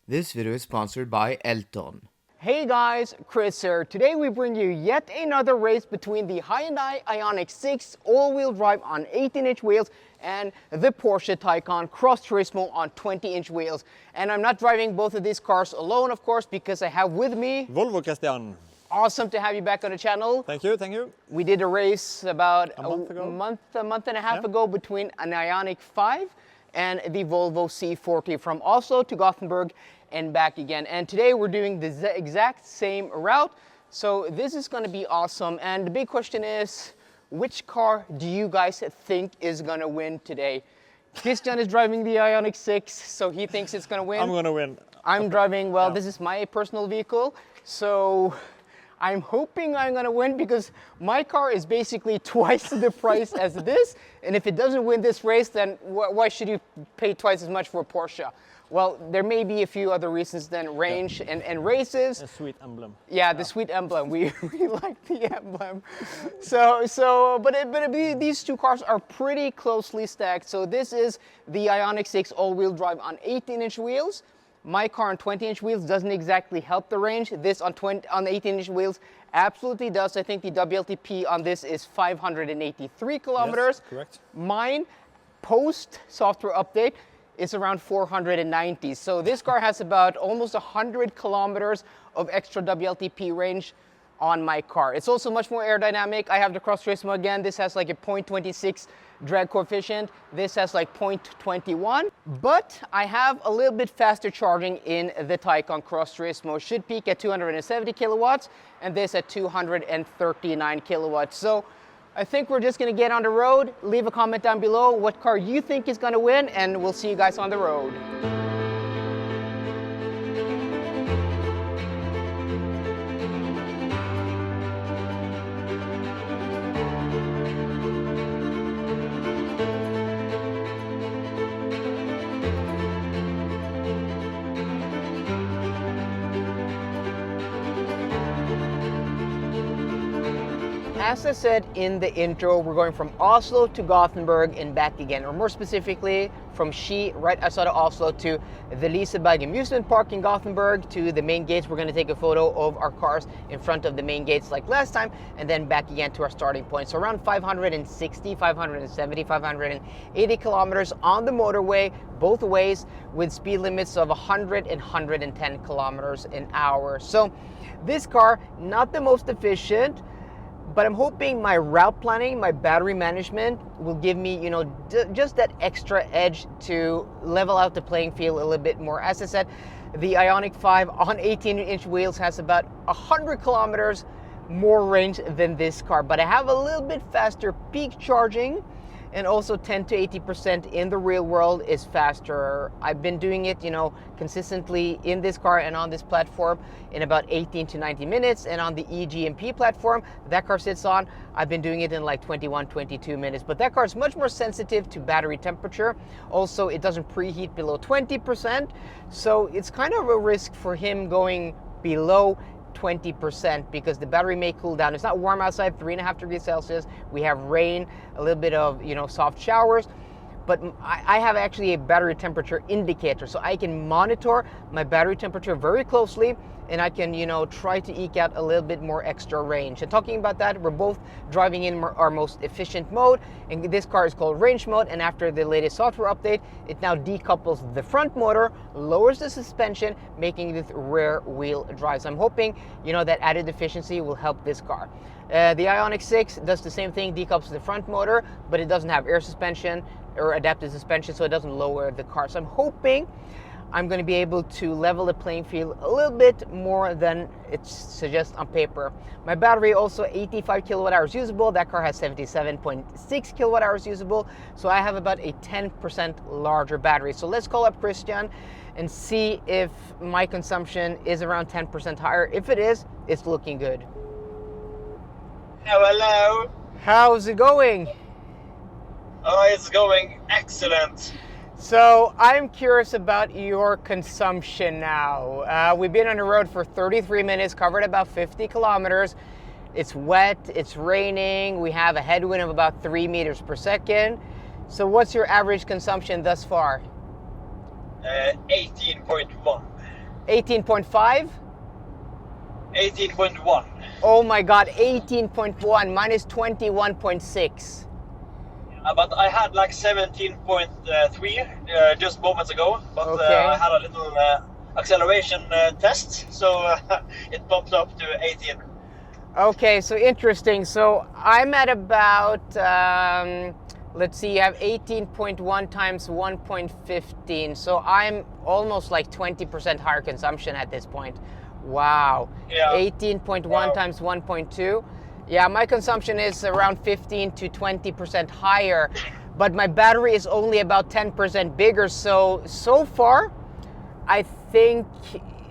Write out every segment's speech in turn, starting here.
This video is sponsored by Elton. Hey guys, Chris here. Today we bring you yet another race between the Hyundai Ioniq 6 all-wheel drive on 18-inch wheels and the Porsche Taycan Cross Turismo on 20-inch wheels. And I'm not driving both of these cars alone, of course, because I have with me Volvo, Kristian. Awesome to have you back on the channel. Thank you, thank you. We did a race about a month and a half ago between an Ioniq 5 and the Volvo C40 from Oslo to Gothenburg and back again. And today we're doing the exact same route. So this is going to be awesome. And the big question is, which car do you guys think is going to win today? Kristian is driving the Ioniq 6, so he thinks it's going to win. I'm going to win. I'm driving, well, this is my personal vehicle. So I'm hoping I'm going to win because my car is basically twice the price as this. And if it doesn't win this race, then why should you pay twice as much for a Porsche? Well, there may be a few other reasons than range and races. A sweet emblem. Yeah, the sweet emblem. We like the emblem. But these two cars are pretty closely stacked. So this is the Ioniq 6 all-wheel drive on 18-inch wheels. My car on 20-inch wheels doesn't exactly help the range. This on 18-inch wheels absolutely does. I think the WLTP on this is 583 kilometers. Yes, correct. Mine, post software update, is around 490. So this car has about almost 100 kilometers of extra WLTP range on my car. It's also much more aerodynamic. I have the Cross Turismo again. This has like a 0.26 drag coefficient. This has like 0.21. But I have a little bit faster charging in the Taycan Cross Turismo. Should peak at 270 kilowatts and this at 239 kilowatts. So I think we're just going to get on the road. Leave a comment down below what car you think is going to win, and we'll see you guys on the road. As I said in the intro, we're going from Oslo to Gothenburg and back again, or more specifically from Ski, right outside of Oslo, to the Liseberg amusement park in Gothenburg, to the main gates. We're going to take a photo of our cars in front of the main gates like last time, and then back again to our starting point. So around 560, 570, 580 kilometers on the motorway, both ways, with speed limits of 100 and 110 kilometers an hour. So this car, not the most efficient, but I'm hoping my route planning, my battery management will give me, just that extra edge to level out the playing field a little bit more. As I said, the Ioniq 5 on 18-inch wheels has about 100 kilometers more range than this car, but I have a little bit faster peak charging, and also 10 to 80% in the real world is faster. I've been doing it, consistently in this car and on this platform in about 18 to 90 minutes. And on the EGMP platform that car sits on, I've been doing it in like 21, 22 minutes. But that car is much more sensitive to battery temperature. Also, it doesn't preheat below 20%. So it's kind of a risk for him going below 20% because the battery may cool down. It's not warm outside, 3.5 degrees Celsius. We have rain, a little bit of soft showers, but I have actually a battery temperature indicator, so I can monitor my battery temperature very closely, and I can try to eke out a little bit more extra range. And talking about that, we're both driving in our most efficient mode, and this car is called range mode, and after the latest software update, it now decouples the front motor, lowers the suspension, making it rear wheel drive. So I'm hoping that added efficiency will help this car. The Ioniq 6 does the same thing, decouples the front motor, but it doesn't have air suspension or adaptive suspension, so it doesn't lower the car. So I'm hoping I'm going to be able to level the playing field a little bit more than it suggests on paper. My battery also 85 kilowatt hours usable. That car has 77.6 kilowatt hours usable. So I have about a 10% larger battery. So let's call up Kristian and see if my consumption is around 10% higher. If it is, it's looking good. Hello. How's it going? Oh, it's going excellent. So I'm curious about your consumption now. We've been on the road for 33 minutes, covered about 50 kilometers. It's wet, it's raining, we have a headwind of about 3 meters per second. So what's your average consumption thus far? 18.1. 18.5? 18.1. Oh my god, 18.1. Mine is 21.6. But I had like 17.3 just moments ago. But Okay. I had a little acceleration test, so it bumped up to 18. Okay, so interesting. So I'm at about, let's see, you have 18.1 times 1.15. So I'm almost like 20% higher consumption at this point. Wow. Yeah. 18.1 Wow. times 1.2. Yeah, my consumption is around 15 to 20% higher, but my battery is only about 10% bigger. So far, I think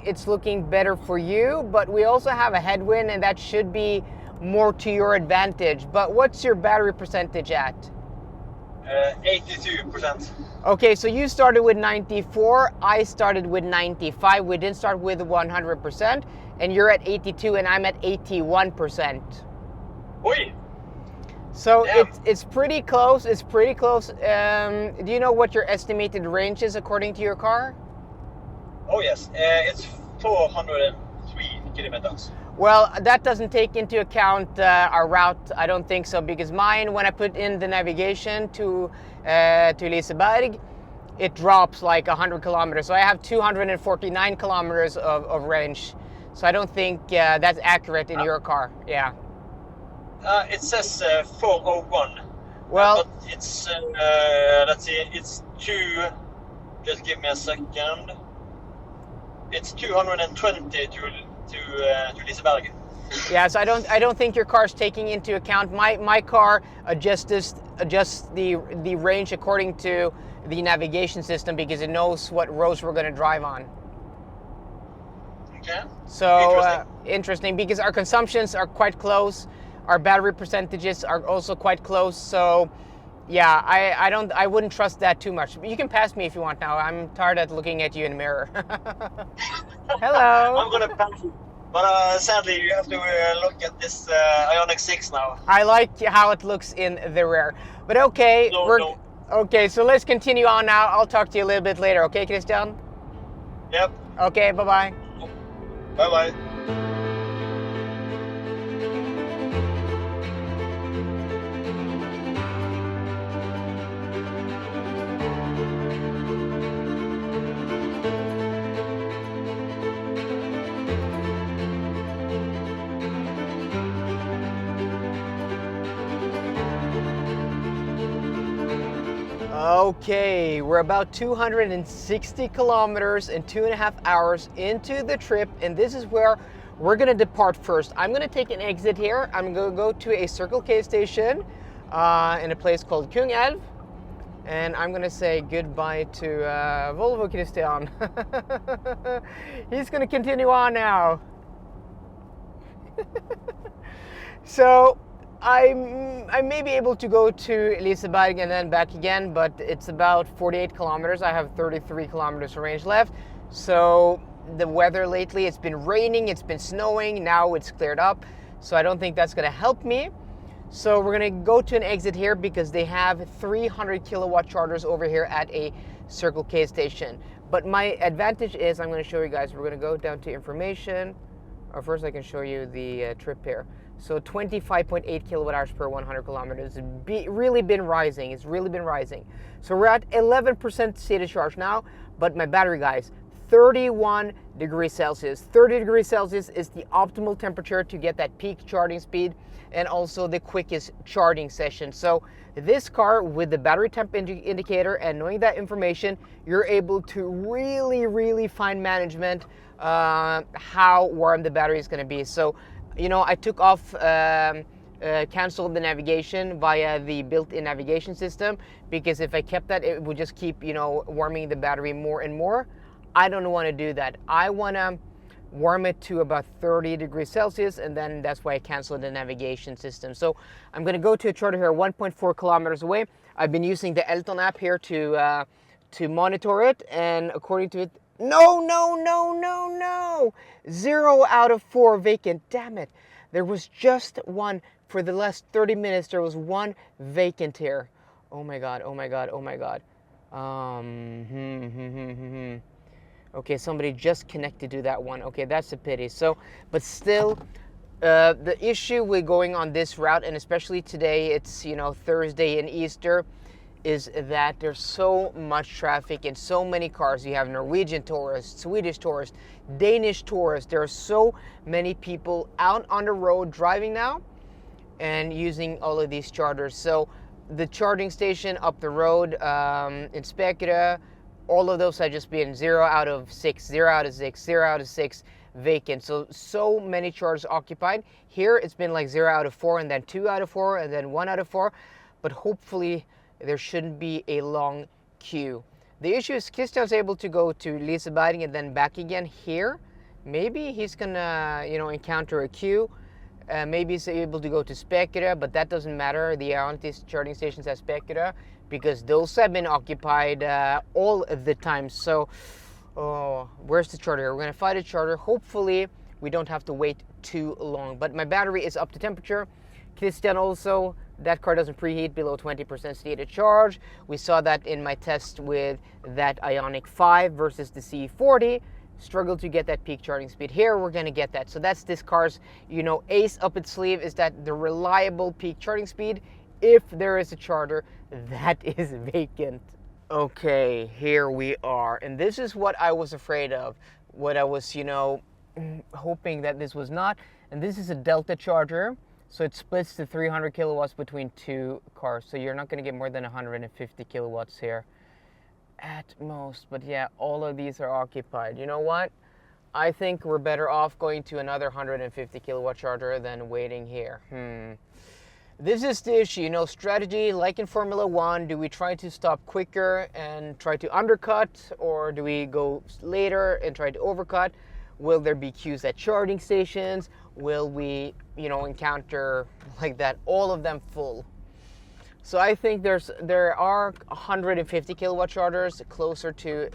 it's looking better for you, but we also have a headwind, and that should be more to your advantage. But what's your battery percentage at? 82%. Okay, so you started with 94, I started with 95. We didn't start with 100%, and you're at 82, and I'm at 81%. Oi! So Damn. it's pretty close. It's pretty close. Do you know what your estimated range is according to your car? Oh yes, it's 403 kilometers. Well, that doesn't take into account our route. I don't think so, because mine, when I put in the navigation to Liseberg, it drops like 100 kilometers. So I have 249 kilometers of range. So I don't think that's accurate in your car. Yeah. It says 401. Well, but it's let's see, it's two. Just give me a second. It's 220 to Liseberg. yeah. So I don't think your car's taking into account. My car adjusts the range according to the navigation system, because it knows what roads we're going to drive on. Okay. So interesting, because our consumptions are quite close. Our battery percentages are also quite close. So yeah, I wouldn't trust that too much. You can pass me if you want now. I'm tired of looking at you in the mirror. Hello. I'm gonna pass you. But sadly, you have to look at this Ioniq 6 now. I like how it looks in the rear. But okay, No. okay, so let's continue on now. I'll talk to you a little bit later, okay, Kristian? Yep. Okay, bye-bye. Bye-bye. Okay, we're about 260 kilometers and 2.5 hours into the trip, and this is where we're gonna depart first. I'm gonna take an exit here. I'm gonna go to a Circle K station in a place called Kungälv, and I'm gonna say goodbye to Volvo Kristian. He's gonna continue on now. So I may be able to go to Liseberg and then back again, but it's about 48 kilometers. I have 33 kilometers of range left. So the weather lately, it's been raining, it's been snowing, now it's cleared up. So I don't think that's gonna help me. So we're gonna go to an exit here, because they have 300 kilowatt chargers over here at a Circle K station. But my advantage is, I'm gonna show you guys, we're gonna go down to information. Or first I can show you the trip here. So 25.8 kilowatt hours per 100 kilometers. It's really been rising. It's really been rising. So we're at 11% stated charge now, but my battery, guys, 31 degrees Celsius. 30 degrees Celsius is the optimal temperature to get that peak charging speed and also the quickest charging session. So this car, with the battery temp indicator and knowing that information, you're able to really fine management how warm the battery is going to be. So, you know, I took off, canceled the navigation via the built-in navigation system, because if I kept that, it would just keep, you know, warming the battery more and more. I don't want to do that. I want to warm it to about 30 degrees Celsius, and then that's why I canceled the navigation system. So I'm going to go to a charger here 1.4 kilometers away. I've been using the Elton-app here to monitor it, and according to it, no, 0 out of 4 vacant. Damn it. There was just one. For the last 30 minutes, there was one vacant here. Oh my god. Okay, somebody just connected to that one. Okay, that's a pity. So, but still, the issue with going on this route, and especially today, it's, you know, Thursday and Easter, is that there's so much traffic and so many cars. You have Norwegian tourists, Swedish tourists, Danish tourists. There are so many people out on the road driving now and using all of these chargers. So the charging station up the road in Spekere, all of those have just been 0 out of 6, 0 out of 6, 0 out of 6 vacant. So many chargers occupied. Here it's been like 0 out of 4, and then 2 out of 4, and then 1 out of 4. But hopefully there shouldn't be a long queue. The issue is Kristians able to go to Liseberg and then back again here. Maybe he's gonna, you know, encounter a queue. Maybe he's able to go to Spekere, but that doesn't matter. The Ioniq charging stations at Spekere, because those have been occupied all of the time. So, oh, where's the charger? We're gonna find a charger. Hopefully, we don't have to wait too long. But my battery is up to temperature. Kristian also, that car doesn't preheat below 20% state of charge. We saw that in my test with that Ioniq 5 versus the C40. Struggled to get that peak charging speed. Here we're gonna get that. So that's this car's, you know, ace up its sleeve, is that the reliable peak charging speed if there is a charger that is vacant. Okay, here we are. And this is what I was afraid of. What I was, you know, hoping that this was not. And this is a Delta charger. So it splits to 300 kilowatts between two cars. So you're not gonna get more than 150 kilowatts here at most. But yeah, all of these are occupied. You know what? I think we're better off going to another 150 kilowatt charger than waiting here. This is the issue, you know, strategy like in Formula 1. Do we try to stop quicker and try to undercut, or do we go later and try to overcut? Will there be queues at charging stations? Will we, you know, encounter like that, all of them full? So I think there are 150 kilowatt chargers closer to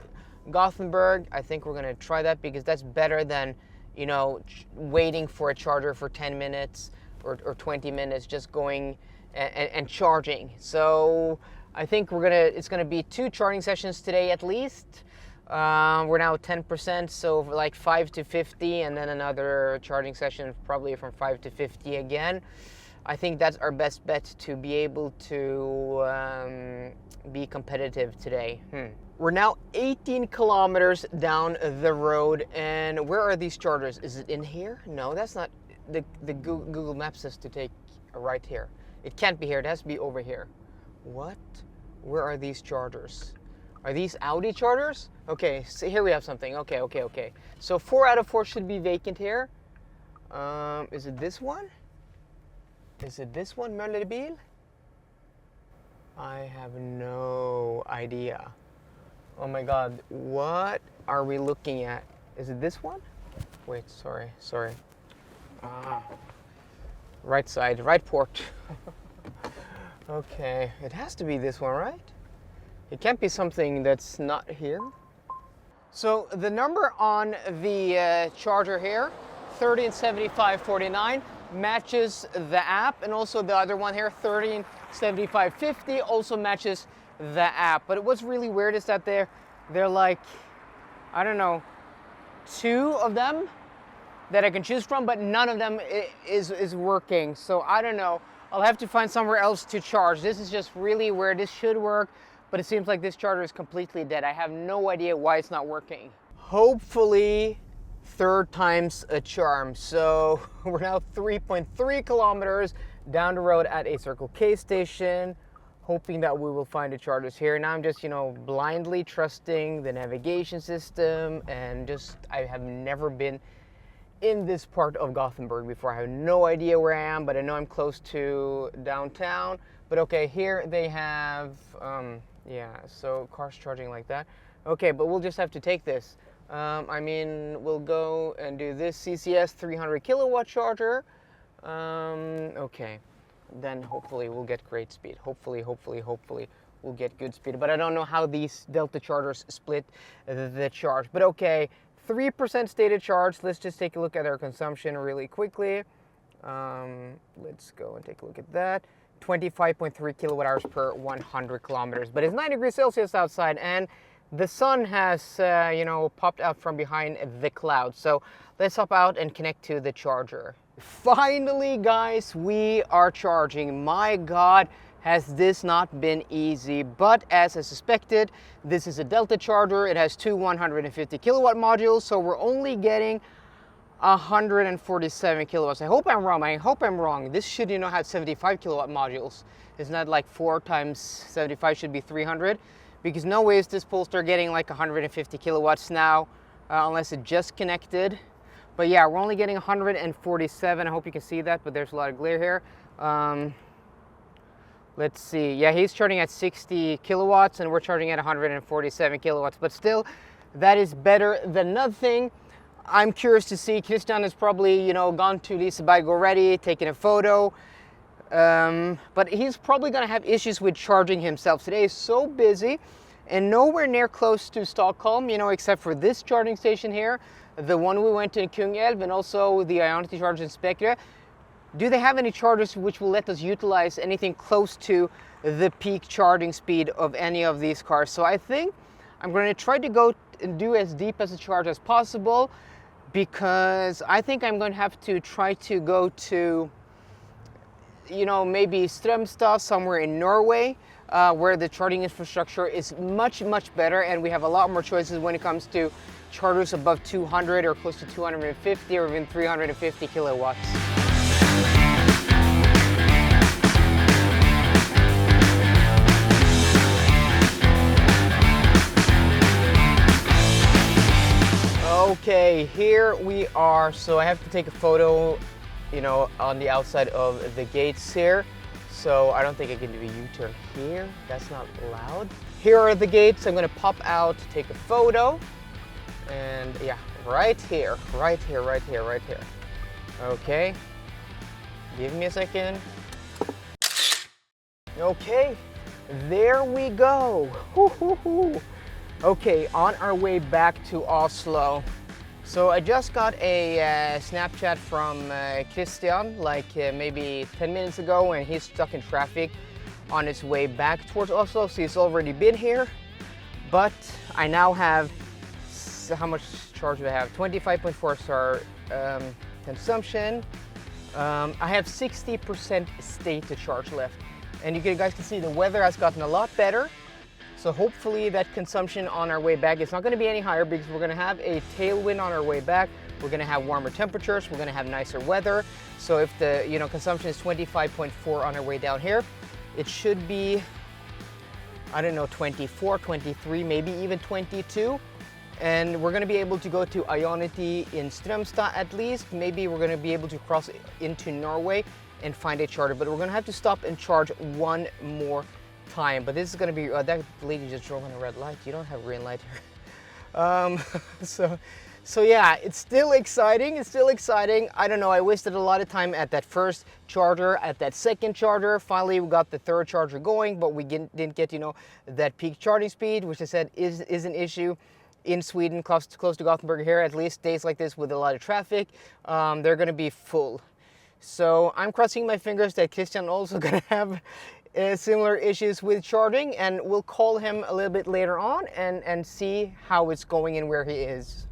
Gothenburg. I think we're gonna try that because that's better than, you know, waiting for a charger for 10 minutes or 20 minutes just going and charging. So I think it's gonna be 2 charging sessions today at least. We're now at 10%, so like 5 to 50, and then another charging session probably from 5 to 50 again. I think that's our best bet to be able to be competitive today. We're now 18 kilometers down the road, and where are these chargers? Is it in here? No, that's not. The Google Maps says to take a right here. It can't be here, it has to be over here. What? Where are these chargers? Are these Audi chargers? Okay, so here we have something. Okay. So 4 out of 4 should be vacant here. Is it this one? Is it this one, Møllerbil? I have no idea. Oh my God, what are we looking at? Is it this one? Wait, sorry. Right side, right port. Okay, it has to be this one, right? It can't be something that's not here. So the number on the charger here, 30 and 7549, matches the app, and also the other one here, 30 and 7550, also matches the app. But what's really weird is that they're like, I don't know, 2 of them that I can choose from, but none of them is working. So I don't know. I'll have to find somewhere else to charge. This is just really weird. This should work, but it seems like this charger is completely dead. I have no idea why it's not working. Hopefully, third time's a charm. So we're now 3.3 kilometers down the road at a Circle K station, hoping that we will find the chargers here. Now I'm just, you know, blindly trusting the navigation system, and just, I have never been in this part of Gothenburg before. I have no idea where I am, but I know I'm close to downtown. But okay, here they have, yeah, so cars charging like that. Okay, but we'll just have to take this. I mean, we'll go and do this CCS 300 kilowatt charger. Okay, then hopefully we'll get great speed. Hopefully we'll get good speed. But I don't know how these Delta chargers split the charge. But okay, 3% stated charge. Let's just take a look at our consumption really quickly. Let's go and take a look at that. 25.3 kilowatt hours per 100 kilometers. But it's 9 degrees Celsius outside, and The sun has, popped out from behind the clouds. So let's hop out and connect to the charger. Finally, guys, we are charging. My God, has this not been easy? But as I suspected, this is a Delta charger. It has two 150 kilowatt modules, so we're only getting 147 kilowatts. I hope I'm wrong. This should, have 75 kilowatt modules. It's not like 4 times 75 should be 300, because no way is this Polestar getting like 150 kilowatts now, unless it just connected. But yeah, we're only getting 147. I hope you can see that, but there's a lot of glare here. Let's see. Yeah, he's charging at 60 kilowatts and we're charging at 147 kilowatts. But still, that is better than nothing. I'm curious to see. Kristian has probably, gone to Liseberg already, taken a photo. But he's probably going to have issues with charging himself. Today is so busy and nowhere near close to Stockholm, except for this charging station here, the one we went to in Kungälv, and also the Ioniq charger in Spekerö. Do they have any chargers which will let us utilize anything close to the peak charging speed of any of these cars? So I think I'm going to try to go and do as deep as a charge as possible, because I think I'm going to have to try to go to, maybe Strømstad, somewhere in Norway, where the charging infrastructure is much, much better, and we have a lot more choices when it comes to chargers above 200 or close to 250 or even 350 kilowatts. Okay, here we are. So I have to take a photo, on the outside of the gates here. So I don't think I can do a U-turn here. That's not allowed. Here are the gates. I'm gonna pop out, take a photo. And yeah, right here. Okay, give me a second. Okay, there we go. Okay, on our way back to Oslo. So I just got a Snapchat from Kristian, maybe 10 minutes ago, and he's stuck in traffic on his way back towards Oslo, so he's already been here. But I now have, how much charge do I have? 25.4 star consumption. I have 60% state to charge left. And you guys can see the weather has gotten a lot better. So hopefully that consumption on our way back is not going to be any higher, because we're going to have a tailwind on our way back. We're going to have warmer temperatures. We're going to have nicer weather. So if the consumption is 25.4 on our way down here, it should be, I don't know, 24, 23, maybe even 22. And we're going to be able to go to Ioniq in Strømstad at least. Maybe we're going to be able to cross into Norway and find a charger. But we're going to have to stop and charge one more time. But this is going to be, that lady just drove on a red light. You don't have green light here. So yeah, it's still exciting. I don't know, I wasted a lot of time at that first charger, at that second charger. Finally, we got the third charger going, but we didn't get, that peak charging speed, which I said is an issue in Sweden, close to Gothenburg here. At least days like this with a lot of traffic, they're going to be full. So I'm crossing my fingers that Kristian also going to have similar issues with charging, and we'll call him a little bit later on and see how it's going and where he is.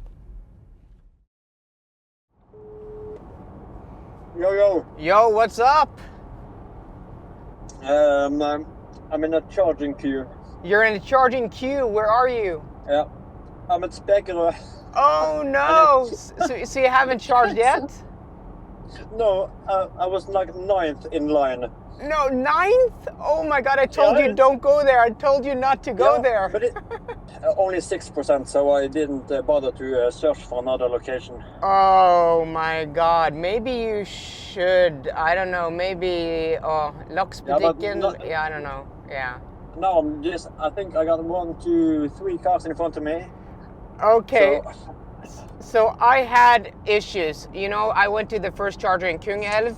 Yo, what's up? I'm in a charging queue. You're in a charging queue. Where are you? Yeah, I'm at Spekerö. Oh no! So you haven't charged yet? No, I was like 9th in line. No, 9th? Oh my God! I told you don't go there. I told you not to go there. But only 6%, so I didn't bother to search for another location. Oh my God! Maybe you should. I don't know. Maybe Locksbutikken. Yeah, I don't know. Yeah. No, I think I got 1, 2, 3 cars in front of me. Okay. So I had issues. I went to the first charger in Kungälv,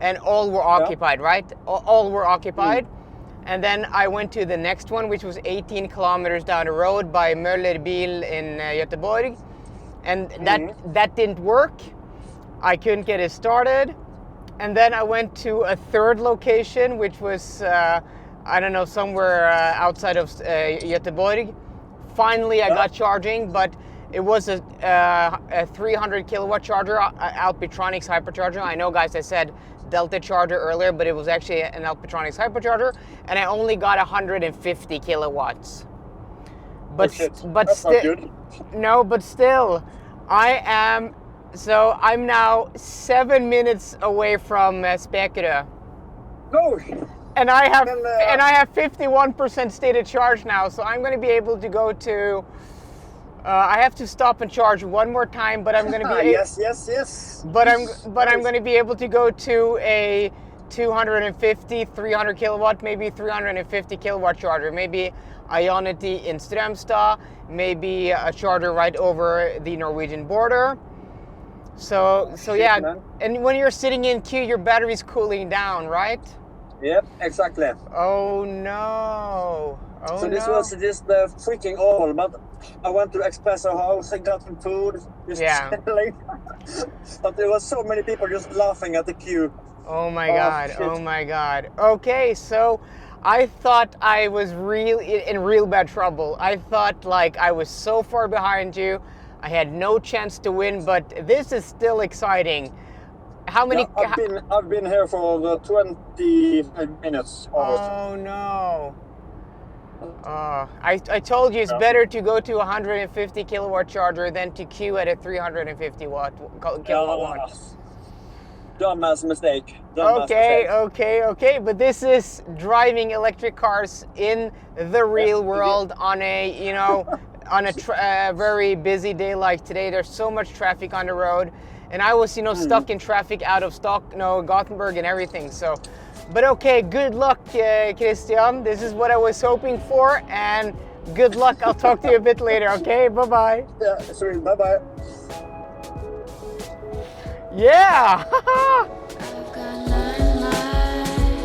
and all were occupied, right? All were occupied. And then I went to the next one, which was 18 kilometers down the road by Möller Bil in Göteborg. And that didn't work. I couldn't get it started. And then I went to a third location, which was, I don't know, somewhere outside of Göteborg. finally I got charging, but it was a 300 kilowatt charger, Alpitronics hypercharger. I know, guys, I said Delta charger earlier, but it was actually an Alpitronics hypercharger, and I only got 150 kilowatts. But Oh, shit. but That's not still, good. no, but still, I'm now 7 minutes away from Spekerö. No. And I have Then, 51% stated charge now, so I'm going to be able to go to. I have to stop and charge one more time, but I'm going to be yes. But I'm going to be able to go to a 250, 300 kilowatt, maybe 350 kilowatt charger, maybe Ioniq in Strömstad, maybe a charger right over the Norwegian border. So yeah, man. and when you're sitting in queue, your battery's cooling down, right? Yep, exactly. Oh no! Oh So this no. was just freaking awful, but I went to Espresso House, I got some food, just Yeah. chilling. But there was so many people just laughing at the queue. Oh my Oh, god! shit. Oh my god! Okay, so I thought I was in real bad trouble. I thought like I was so far behind you, I had no chance to win. But this is still exciting. How many? Yeah, I've been here for over 25 minutes almost. Oh no! I told you it's better to go to a 150 kilowatt charger than to queue at a 350 kilowatt one. Dumbass mistake. Dumbass Okay, mistake. okay, but this is driving electric cars in the real world on a, on a very busy day like today. There's so much traffic on the road, and I was, stuck in traffic out of Gothenburg and everything. So, but okay, good luck, Kristian. This is what I was hoping for, and good luck. I'll talk to you a bit later. Okay, bye bye. Yeah, sweet. Bye bye. Yeah. I've got 9 lives.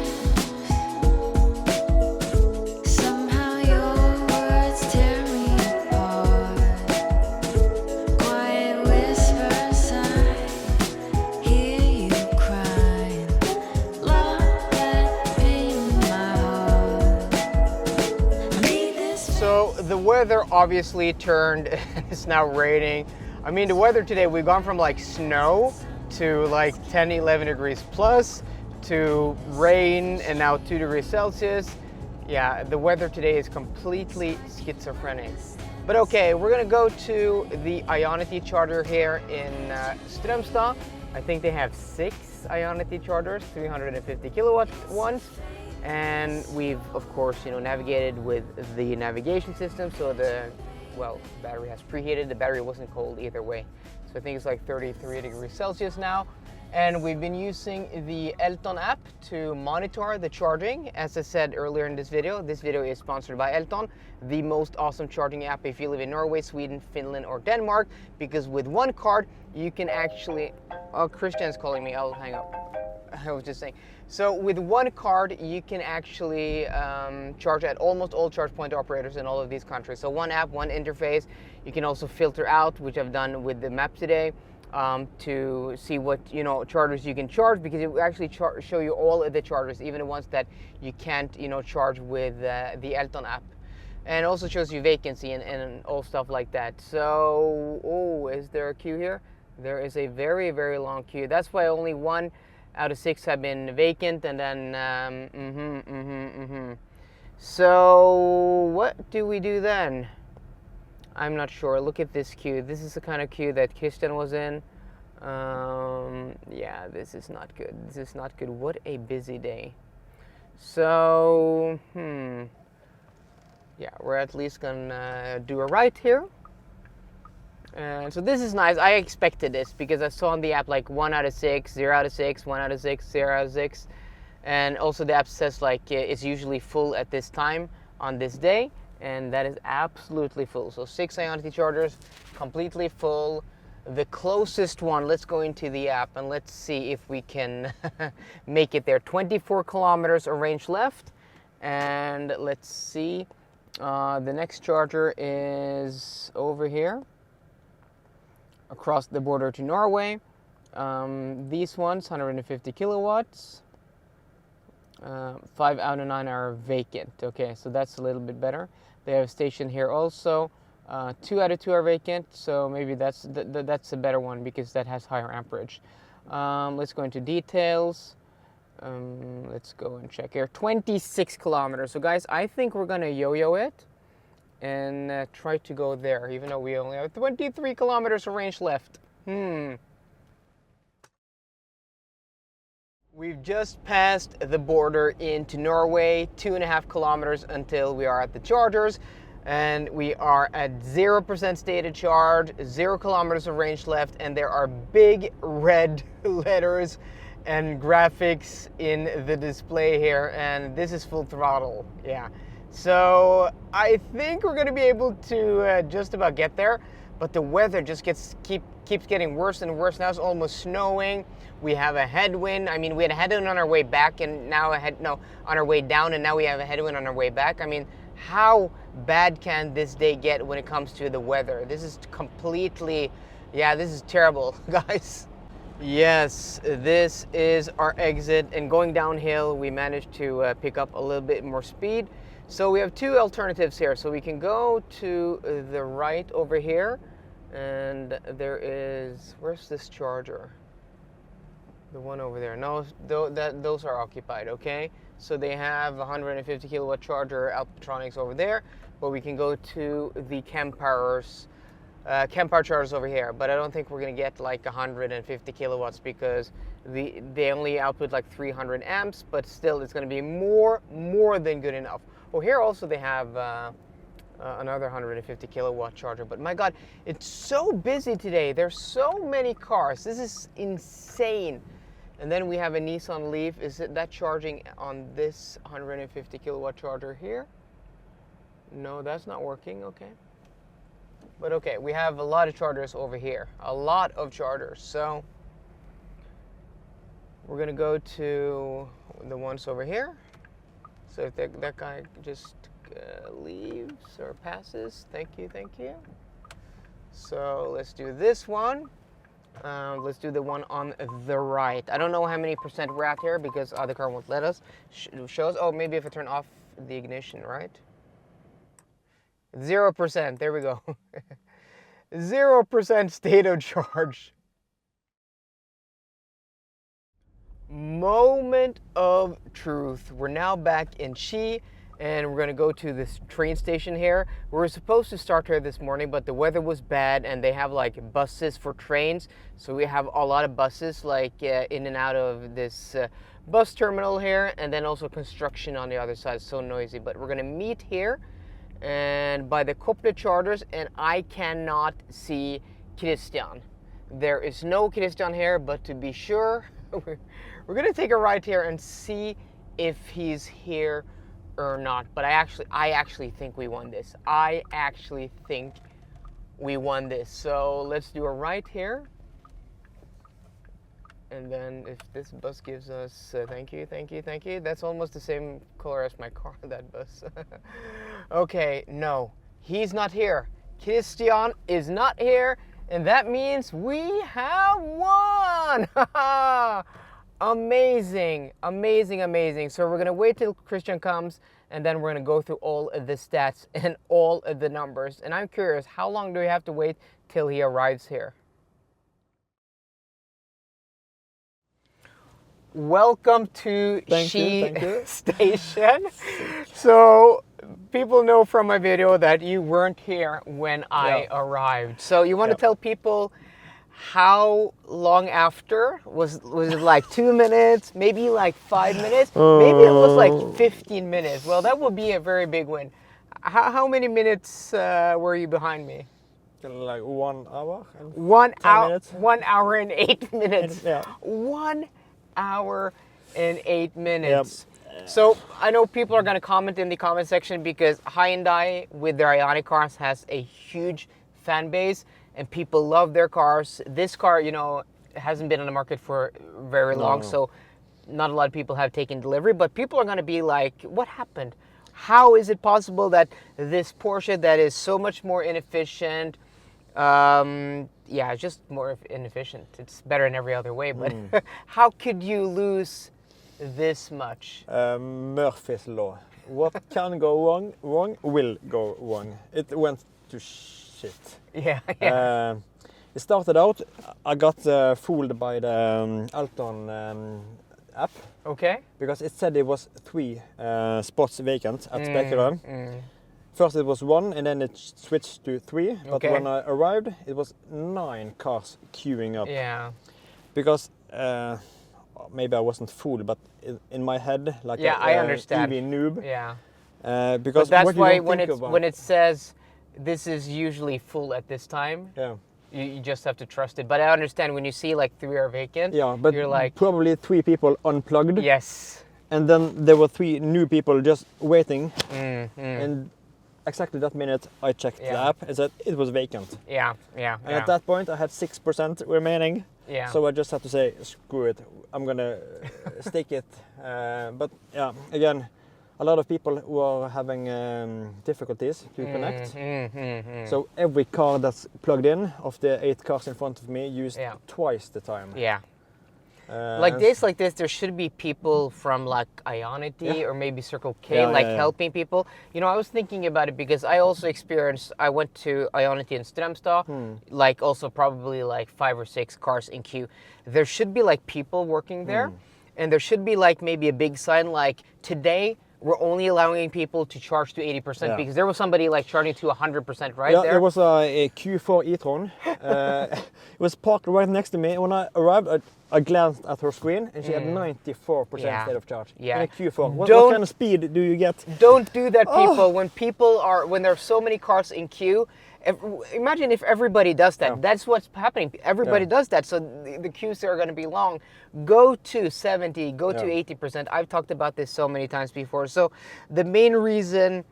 Somehow your words tear me apart. Quiet whispers, I hear you crying. Love that pain in my heart. I need this. So the weather obviously turned and it's now raining. I mean, the weather today, we've gone from like snow to like 10, 11 degrees plus to rain and now 2 degrees Celsius. Yeah, the weather today is completely schizophrenic. But okay, we're gonna go to the Ioniq charger here in Strömstad. I think they have 6 Ioniq chargers, 350 kilowatt ones. And we've, of course, navigated with the navigation system, so the battery has preheated. The battery wasn't cold either way. So I think it's like 33 degrees Celsius now. And we've been using the Elton-app to monitor the charging. As I said earlier in this video is sponsored by Elton, the most awesome charging app if you live in Norway, Sweden, Finland, or Denmark, because with one card, you can actually, oh, Kristian's calling me, I'll hang up. I was just saying. So with one card, you can actually charge at almost all charge point operators in all of these countries. So one app, one interface. You can also filter out, which I've done with the map today, to see what chargers you can charge, because it will actually show you all of the chargers, even the ones that you can't charge with the Elton app. And also shows you vacancy and all stuff like that. So, oh, is there a queue here? There is a very, very long queue. That's why only 1 out of 6 have been vacant, and then So what do we do then? I'm not sure. Look at this queue. This is the kind of queue that Kristian was in. Yeah, this is not good. This is not good. What a busy day. So, yeah, we're at least gonna do a right here. And so this is nice. I expected this because I saw on the app like 1 out of 6, 0 out of 6, 1 out of 6, 0 out of 6. And also the app says like it's usually full at this time on this day. And that is absolutely full. So 6 Ioniq chargers, completely full. The closest one, let's go into the app and let's see if we can make it there. 24 kilometers of range left. And let's see, the next charger is over here, across the border to Norway. These ones, 150 kilowatts. 5 out of 9 are vacant. Okay, so that's a little bit better. They have a station here also. 2 out of 2 are vacant, so maybe that's a better one because that has higher amperage. Let's go into details. Let's go and check here. 26 kilometers. So guys, I think we're gonna yo-yo it and try to go there, even though we only have 23 kilometers of range left. We've just passed the border into Norway, 2.5 kilometers until we are at the chargers, and we are at 0% stated charge, 0 kilometers of range left, and there are big red letters and graphics in the display here, and this is full throttle, yeah. So I think we're gonna be able to just about get there, but the weather just keeps getting worse and worse. Now it's almost snowing. We have a headwind. I mean, we had a headwind on our way back, and now on our way down, and now we have a headwind on our way back. I mean, how bad can this day get when it comes to the weather? This is completely, yeah, this is terrible, guys. Yes, this is our exit, and going downhill, we managed to pick up a little bit more speed. So we have 2 alternatives here. So we can go to the right over here, and there is, where's this charger? The one over there. No, those are occupied, okay? So they have a 150 kilowatt charger, Alptronics over there, but we can go to the Kempower chargers over here. But I don't think we're gonna get like 150 kilowatts because they only output like 300 amps, but still it's gonna be more than good enough. Oh, here also they have another 150 kilowatt charger, but my God, it's so busy today. There's so many cars. This is insane. And then we have a Nissan Leaf. Is that charging on this 150 kilowatt charger here? No, that's not working, okay. But okay, we have a lot of chargers over here. A lot of chargers. So we're gonna go to the ones over here. So if that guy just leaves or passes, thank you. So let's do this one. Let's do the one on the right. I don't know how many percent we're at here because the car won't let us. Shows, oh, maybe if I turn off the ignition, right? 0%, there we go. 0% state of charge. Moment of truth. We're now back in Ski, and we're gonna go to this train station here. We were supposed to start here this morning, but the weather was bad, and they have like buses for trains. So we have a lot of buses like in and out of this bus terminal here, and then also construction on the other side. It's so noisy, but we're gonna meet here and by the Koppler chargers, and I cannot see Kristian. There is no Kristian here, but to be sure, we're gonna take a ride here and see if he's here or not. But I actually think we won this. I actually think we won this. So let's do a right here. And then if this bus gives us, thank you. That's almost the same color as my car, that bus. Okay, no, he's not here. Kristian is not here. And that means we have won! Amazing. So we're gonna wait till Kristian comes, and then we're gonna go through all of the stats and all of the numbers. And I'm curious, how long do we have to wait till he arrives here? Welcome to Ski Station. So people know from my video that you weren't here when I arrived. So you want to tell people how long after? Was it like 2 minutes, maybe like 5 minutes? Maybe it was like 15 minutes. Well, that would be a very big win. How many minutes were you behind me? Like 1 hour and 1 hour, minutes. 1 hour and 8 minutes. Yeah. 1 hour and 8 minutes. Yep. So I know people are going to comment in the comment section because Hyundai with their Ioniq cars has a huge fan base and people love their cars. This car, you know, hasn't been on the market for very long, so not a lot of people have taken delivery, but people are going to be like, what happened? How is it possible that this Porsche that is so much more inefficient, just more inefficient. It's better in every other way, but how could you lose this much? Murphy's Law. what can go wrong will go wrong. It went to shit. Yeah, yeah. It started out, I got fooled by the Elton app Okay. because it said it was 3 spots vacant at Spekerø. First it was 1 and then it switched to 3, but Okay. when I arrived it was 9 cars queuing up. Yeah. Because maybe I wasn't fooled, but in my head, like Yeah, I understand. EV noob. Yeah. Because But that's what you why don't when think it's about- when it says this is usually full at this time, yeah. you just have to trust it. But I understand when you see like 3 are vacant, Yeah, but you're like, probably 3 people unplugged, yes. and then there were 3 new people just waiting. Mm. And exactly that minute, I checked the Yeah. app and said it was vacant. Yeah, yeah, And at that point, I had 6% remaining. yeah. So I just had to say, screw it, I'm gonna stake it. But yeah, again, a lot of people were having difficulties to connect. So every car that's plugged in, of the 8 cars in front of me, used Yeah. twice the time. Yeah. Like and days like this, there should be people from like Ioniq or maybe Circle K, Yeah, like yeah. helping people. You know, I was thinking about it because I also experienced, I went to Ioniq in Strømstad, like also probably like 5 or 6 cars in queue. There should be like people working there, and there should be like maybe a big sign like, today we're only allowing people to charge to 80% Yeah. because there was somebody like charging to 100%, right? Yeah, there? there was a Q4 e-tron. It was parked right next to me. When I arrived, I glanced at her screen and she had 94% Yeah. state of charge. Yeah. In a Q4. What Don't- kind of speed do you get? Don't do that, Oh. people. When there are so many cars in queue, imagine if everybody does that. Yeah. That's what's happening. Everybody Yeah. does that, so the queues are going to be long. Go to 70, go to Yeah. 80%. I've talked about this so many times before. So the main reason,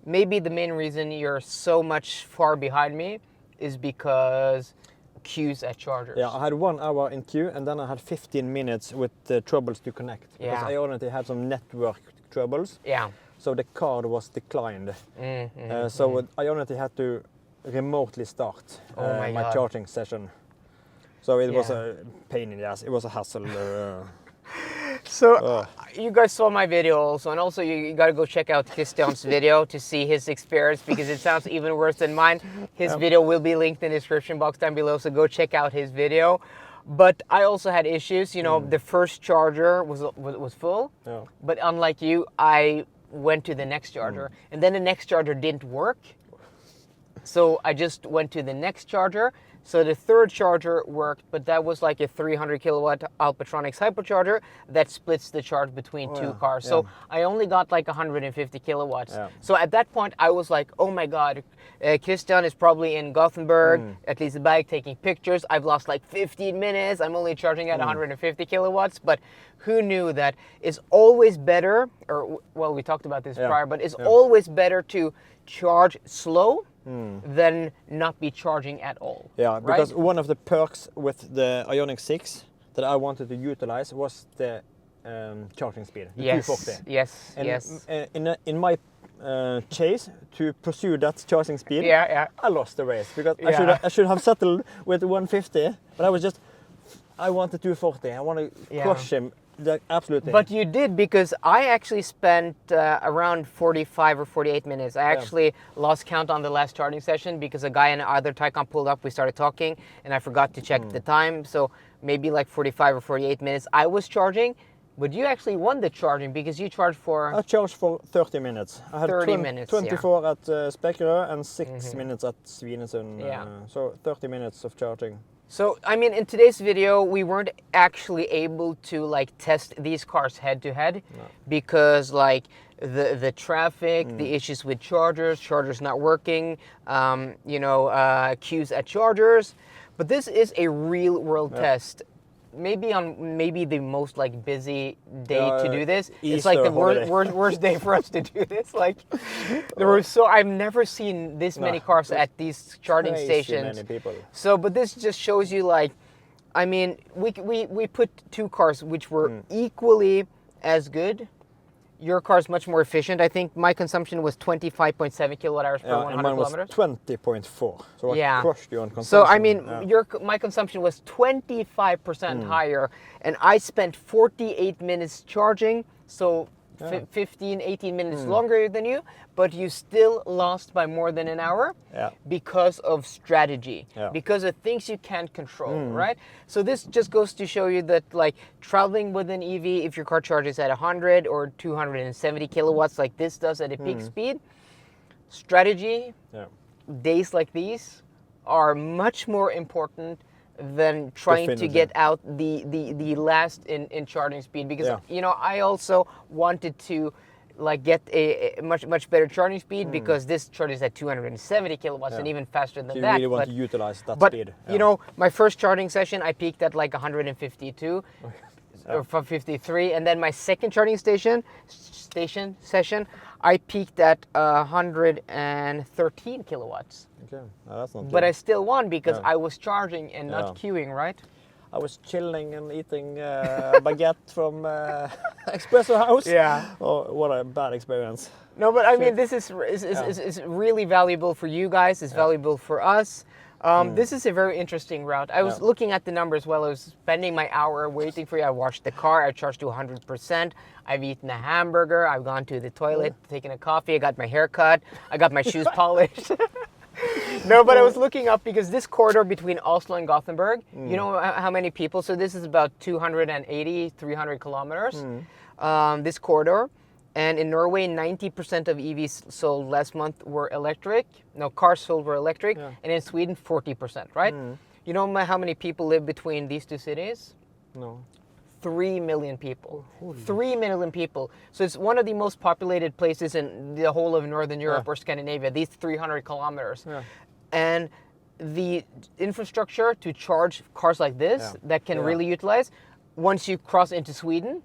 maybe the main reason you're so much far behind me is because queues at chargers. Yeah, I had 1 hour in queue and then I had 15 minutes with troubles to connect. Because Yeah. I already had some network troubles. Yeah. So the card was declined. So I already had to remotely start Oh my my God. charging session. So it was Yeah. a pain in the ass. It was a hassle. So you guys saw my video also, and also you got to go check out Kristians' video to see his experience because it sounds even worse than mine. His video will be linked in the description box down below, so go check out his video. But I also had issues. You know, the first charger was full, Yeah. but unlike you, I went to the next charger, and then the next charger didn't work. So I just went to the next charger. So the third charger worked, but that was like a 300 kilowatt Alpatronics hypercharger that splits the charge between two yeah, cars. So I only got like 150 kilowatts. Yeah. So at that point, I was like, oh my God, Kristian is probably in Gothenburg, at least the bike, taking pictures. I've lost like 15 minutes. I'm only charging at 150 kilowatts. But who knew that it's always better, or well, we talked about this prior, but it's always better to charge slow than not be charging at all. Yeah, because right? one of the perks with the Ioniq 6 that I wanted to utilize was the charging speed, the 240. Yes, And yes. in my chase to pursue that charging speed, Yeah. I lost the race because Yeah. I should have settled with 150, but I wanted 240. I want to crush him. Absolutely. But you did, because I actually spent around 45 or 48 minutes. I actually lost count on the last charging session because a guy in other Taycan pulled up, we started talking, and I forgot to check the time. So maybe like 45 or 48 minutes I was charging, but you actually won the charging because you charged for... I charged for 30 minutes. I had 30 minutes, 24 at Spekerø and 6 minutes at Svinesund. Yeah. So 30 minutes of charging. So, I mean, in today's video, we weren't actually able to like test these cars head to head because like the traffic, the issues with chargers not working, queues at chargers. But this is a real world test. Maybe on the most like busy day to do this. It's like Easter the holiday. worst day for us to do this. Like there were I've never seen this many cars at these charging Crazy stations. many people. So, but this just shows you like, I mean, we put two cars which were equally as good. Your car's much more efficient. I think my consumption was 25.7 kilowatt hours per Yeah, 100 and mine was kilometers. 20.4. So I crushed you on consumption. So I mean, yeah. my consumption was 25% higher, and I spent 48 minutes charging. So 15, 18 minutes longer than you, but you still lost by more than an hour Yeah. because of strategy, Yeah. because of things you can't control, right? So this just goes to show you that like traveling with an EV, if your car charges at 100 or 270 kilowatts like this does at a peak speed, strategy, Yeah. days like these are much more important than trying to Definitely. get out the last in charging speed, because Yeah. you know I also wanted to like get a much better charging speed because this charges at 270 kilowatts and Yeah. even faster than So you that. really want but to utilize that but speed. you know, my first charging session I peaked at like 152 or from 53, and then my second charging session I peaked at 113 kilowatts. Okay, no, that's not But good. I still won because Yeah. I was charging and not Yeah. queuing, right? I was chilling and eating baguette from Espresso House. Yeah. Oh, what a bad experience. No, but I mean, this is really valuable for you guys. It's valuable for us. This is a very interesting route. I was looking at the numbers while I was spending my hour waiting for you. I washed the car. I charged to 100%. I've eaten a hamburger. I've gone to the toilet, taken a coffee. I got my hair cut. I got my shoes polished. No, but I was looking up because this corridor between Oslo and Gothenburg, you know how many people? So this is about 280, 300 kilometers, this corridor. And in Norway, 90% of EVs sold last month were electric. No, cars sold were electric. Yeah. And in Sweden, 40%, right? You know how many people live between these two cities? No. 3 million people. 3 million people. So it's one of the most populated places in the whole of Northern Europe or Scandinavia, these 300 kilometers. Yeah. And the infrastructure to charge cars like this that can really utilize, once you cross into Sweden,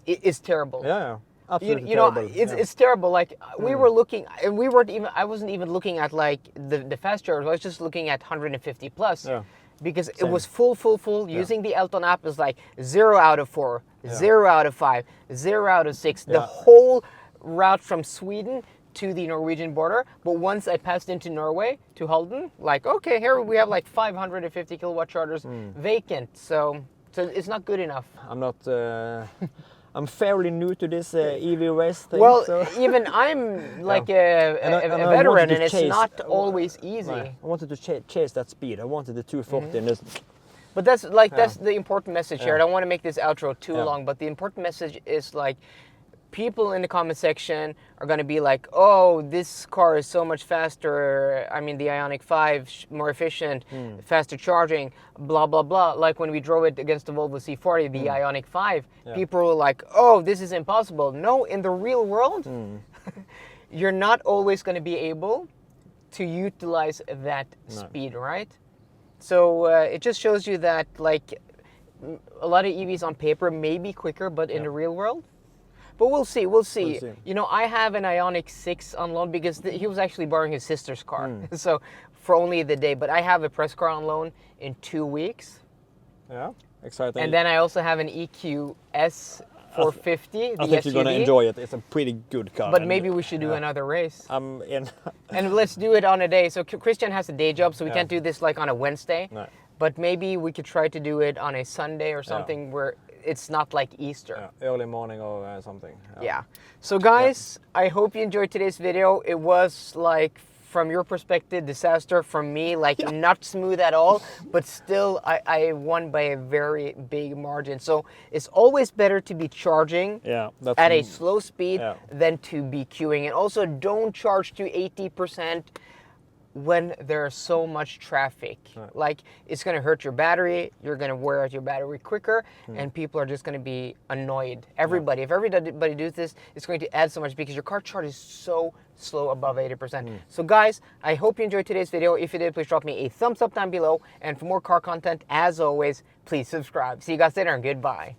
it is terrible. Yeah, yeah. Absolutely You know, terrible. it's terrible. Like we were looking, and we weren't even. I wasn't even looking at like the fast chargers. I was just looking at 150 plus, Yeah. because it Same. was full. Using the Elton-app is like 0 out of 4, 0 out of 5, 0 out of 6. The Yeah. whole route from Sweden to the Norwegian border. But once I passed into Norway to Halden, like okay, here we have like 550 kilowatt chargers vacant. So it's not good enough. I'm not. I'm fairly new to this EV race thing. Well, so. even I'm like And I a wanted veteran, to and it's chase- not always easy. Right. I wanted to chase that speed. I wanted the 240 and this. But that's the important message here. I don't want to make this outro too Yeah. long, but the important message is like people in the comment section are going to be like, oh, this car is so much faster. I mean, the Ioniq 5 more efficient, faster charging, blah, blah, blah. Like when we drove it against the Volvo C40, the Ioniq 5, people were like, oh, this is impossible. No, in the real world, you're not always going to be able to utilize that speed, right? So it just shows you that like a lot of EVs on paper may be quicker, but in the real world. But we'll see. see. You know, I have an Ioniq 6 on loan because he was actually borrowing his sister's car. So for only the day, but I have a press car on loan in 2 weeks. Yeah, exciting. And then I also have an EQS 450, the I think SUV. you're gonna enjoy it. It's a pretty good car. But and maybe we should do another race. I'm in. And let's do it on a day. So Kristian has a day job, so we Yeah. can't do this like on a Wednesday. No. But maybe we could try to do it on a Sunday or something where it's not like Easter. Yeah, early morning or something. Yeah. So guys, I hope you enjoyed today's video. It was like, from your perspective, disaster. From me, like not smooth at all, but still I won by a very big margin. So it's always better to be charging Yeah, that's at a slow speed Yeah. than to be queuing. And also don't charge to 80% when there's so much traffic. Like it's gonna hurt your battery, you're gonna wear out your battery quicker, and people are just gonna be annoyed. Everybody, if everybody does this, it's going to add so much because your car charge is so slow above 80%. So guys, I hope you enjoyed today's video. If you did, please drop me a thumbs up down below. And for more car content, as always, please subscribe. See you guys later and goodbye.